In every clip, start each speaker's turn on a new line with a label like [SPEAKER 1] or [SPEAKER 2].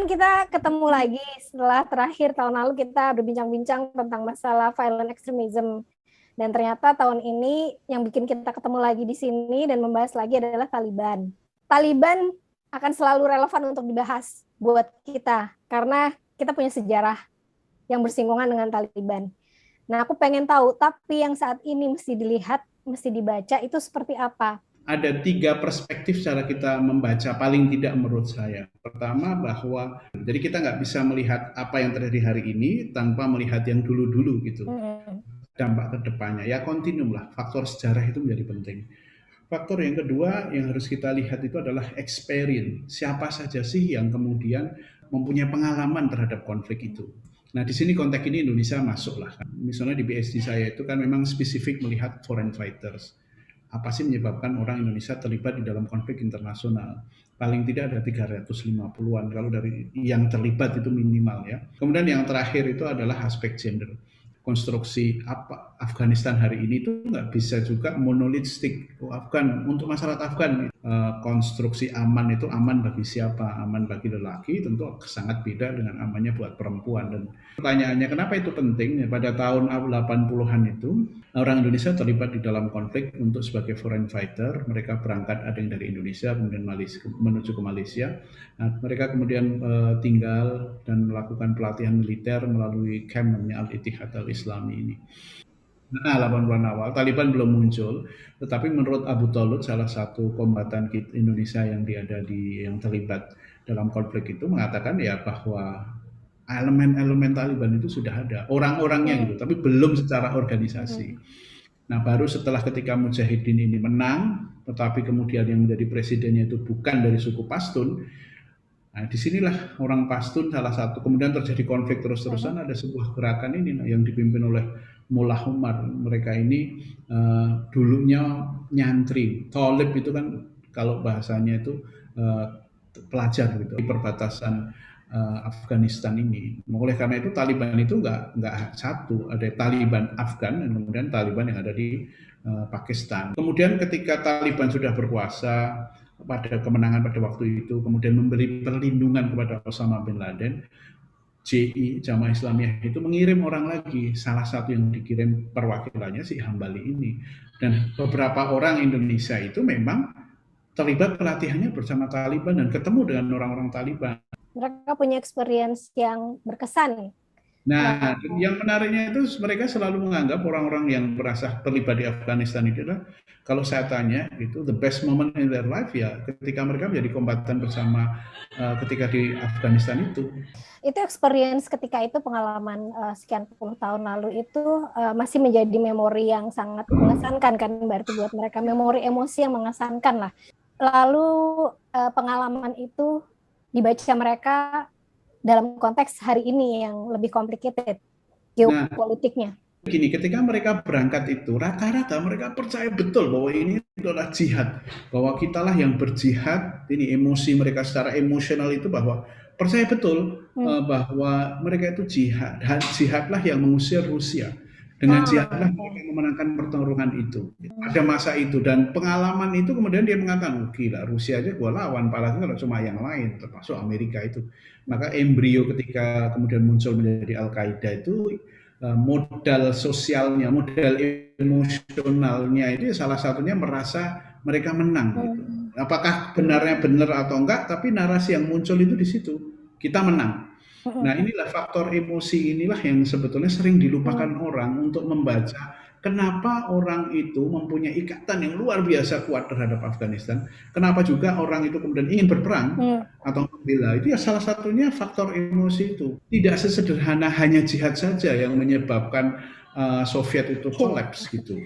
[SPEAKER 1] kita ketemu lagi setelah terakhir tahun lalu kita berbincang-bincang tentang masalah violent extremism. Dan ternyata tahun ini yang bikin kita ketemu lagi di sini dan membahas lagi adalah Taliban. Taliban akan selalu relevan untuk dibahas buat kita karena kita punya sejarah yang bersinggungan dengan Taliban. Nah, aku pengen tahu, tapi yang saat ini mesti dilihat, mesti dibaca itu seperti apa?
[SPEAKER 2] Ada 3 perspektif cara kita membaca paling tidak menurut saya. Pertama bahwa jadi kita nggak bisa melihat apa yang terjadi hari ini tanpa melihat yang dulu-dulu gitu. Dampak ke depannya ya kontinum lah, faktor sejarah itu menjadi penting. Faktor yang kedua yang harus kita lihat itu adalah experience. Siapa saja sih yang kemudian mempunyai pengalaman terhadap konflik itu. Nah, di sini konteks ini Indonesia masuk lah. Misalnya di PhD saya itu kan memang spesifik melihat foreign fighters. Apa sih menyebabkan orang Indonesia terlibat di dalam konflik internasional? Paling tidak ada 350-an kalau dari yang terlibat itu minimal ya. Kemudian yang terakhir itu adalah aspek gender. Konstruksi apa Afghanistan hari ini itu nggak bisa juga monolistik. Untuk masyarakat Afgan konstruksi aman itu aman bagi siapa? Aman bagi lelaki tentu sangat beda dengan amannya buat perempuan. Dan pertanyaannya kenapa itu penting? Pada tahun 80-an itu orang Indonesia terlibat di dalam konflik untuk sebagai foreign fighter. Mereka berangkat ada yang dari Indonesia kemudian menuju ke Malaysia. Nah, mereka kemudian tinggal dan melakukan pelatihan militer melalui camp namanya Al-Ittihad Al-Islami ini. Nah, 80-an awal Taliban belum muncul, tetapi menurut Abu Talud salah satu kombatan Indonesia yang terlibat dalam konflik itu mengatakan ya bahwa elemen-elemen Taliban itu sudah ada, orang-orangnya gitu, tapi belum secara organisasi. Nah, baru setelah ketika Mujahidin ini menang, tetapi kemudian yang menjadi presidennya itu bukan dari suku Pashtun. Nah, disinilah orang Pashtun salah satu, kemudian terjadi konflik terus-terusan, ada sebuah gerakan ini yang dipimpin oleh Mullah Umar. Mereka ini dulunya nyantri. Thalib itu kan kalau bahasanya itu pelajar gitu di perbatasan Afghanistan ini. Oleh karena itu Taliban itu nggak satu, ada Taliban Afgan dan kemudian Taliban yang ada di Pakistan. Kemudian ketika Taliban sudah berkuasa pada kemenangan pada waktu itu, kemudian memberi perlindungan kepada Osama bin Laden, JI Jamaah Islamiyah itu mengirim orang lagi. Salah satu yang dikirim perwakilannya si Hambali ini. Dan beberapa orang Indonesia itu memang terlibat pelatihannya bersama Taliban dan ketemu dengan orang-orang Taliban.
[SPEAKER 1] Mereka punya experience yang berkesan.
[SPEAKER 2] Nah, yang menariknya itu mereka selalu menganggap orang-orang yang merasa terlibat di Afghanistan itu adalah, kalau saya tanya itu the best moment in their life ya ketika mereka menjadi kombatan bersama ketika di Afghanistan itu.
[SPEAKER 1] Itu experience ketika itu, pengalaman sekian puluh tahun lalu itu masih menjadi memori yang sangat mengesankan kan, berarti buat mereka memori emosi yang mengesankan lah. Lalu pengalaman itu dibaca mereka dalam konteks hari ini yang lebih complicated geopolitiknya.
[SPEAKER 2] Begini, ketika mereka berangkat itu rata-rata mereka percaya betul bahwa ini adalah jihad, bahwa kitalah yang berjihad. Ini emosi mereka secara emosional itu bahwa percaya betul bahwa mereka itu jihadlah yang mengusir Rusia. Dengan jihadlah mereka memenangkan pertarungan itu. Ada masa itu dan pengalaman itu kemudian dia mengatakan, oh, gila Rusia aja gua lawan, apalagi kalau cuma yang lain termasuk Amerika itu. Maka embrio ketika kemudian muncul menjadi Al-Qaeda itu modal sosialnya, modal emosionalnya itu salah satunya merasa mereka menang gitu. Apakah benarnya benar atau enggak, tapi narasi yang muncul itu di situ, kita menang. Nah, inilah faktor emosi inilah yang sebetulnya sering dilupakan orang untuk membaca kenapa orang itu mempunyai ikatan yang luar biasa kuat terhadap Afghanistan. Kenapa juga orang itu kemudian ingin berperang atau membela. Itu ya salah satunya faktor emosi itu. Tidak sesederhana hanya jihad saja yang menyebabkan Soviet itu kolaps gitu.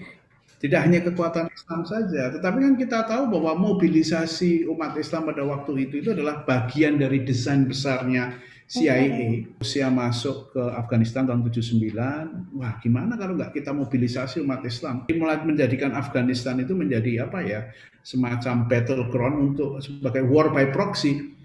[SPEAKER 2] Tidak hanya kekuatan Islam saja, tetapi kan kita tahu bahwa mobilisasi umat Islam pada waktu itu adalah bagian dari desain besarnya CIA. Rusia masuk ke Afghanistan tahun 79. Wah, gimana kalau nggak kita mobilisasi umat Islam? Mulai menjadikan Afghanistan itu menjadi apa ya, semacam battleground untuk sebagai war by proxy.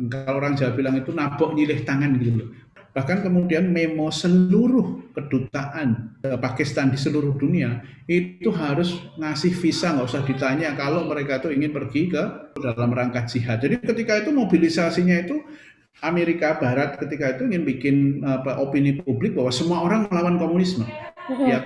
[SPEAKER 2] Kalau orang Jawa bilang itu nabok nyilih tangan gitu loh. Bahkan kemudian memo seluruh kedutaan Pakistan di seluruh dunia itu harus ngasih visa, nggak usah ditanya kalau mereka itu ingin pergi ke dalam rangka jihad. Jadi ketika itu mobilisasinya itu Amerika Barat ketika itu ingin bikin opini publik bahwa semua orang melawan komunisme. Ya,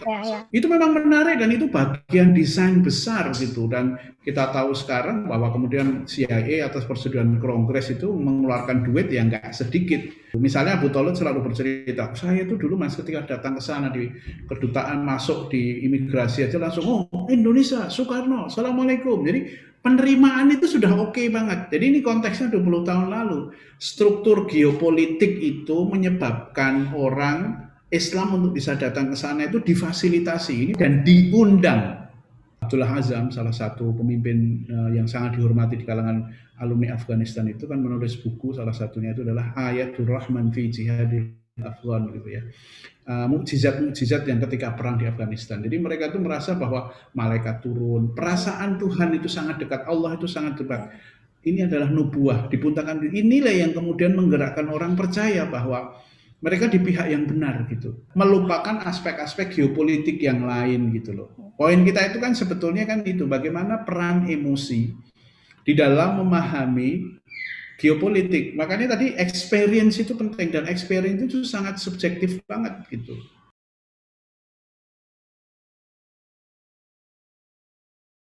[SPEAKER 2] itu memang menarik dan itu bagian desain besar gitu, dan kita tahu sekarang bahwa kemudian CIA atas persetujuan Kongres itu mengeluarkan duit yang nggak sedikit. Misalnya Abu Talib selalu bercerita, saya itu dulu mas ketika datang ke sana di kedutaan, masuk di imigrasi aja langsung, oh Indonesia, Soekarno, Assalamualaikum. Jadi penerimaan itu sudah oke banget. Jadi ini konteksnya 20 tahun lalu. Struktur geopolitik itu menyebabkan orang Islam untuk bisa datang ke sana itu difasilitasi ini dan diundang. Abdullah Azam, salah satu pemimpin yang sangat dihormati di kalangan alumni Afghanistan itu kan menulis buku, salah satunya itu adalah Ayatul Rahman fi Jihadil Afghan gitu ya. Mukjizat-mukjizat yang ketika perang di Afghanistan. Jadi mereka itu merasa bahwa malaikat turun, perasaan Tuhan itu sangat dekat, Allah itu sangat dekat. Ini adalah nubuah, dipuntahkan. Inilah yang kemudian menggerakkan orang percaya bahwa mereka di pihak yang benar gitu, melupakan aspek-aspek geopolitik yang lain gitu loh. Poin kita itu kan sebetulnya kan itu, bagaimana peran emosi di dalam memahami geopolitik. Makanya tadi experience itu penting, dan experience itu sangat subjektif banget gitu.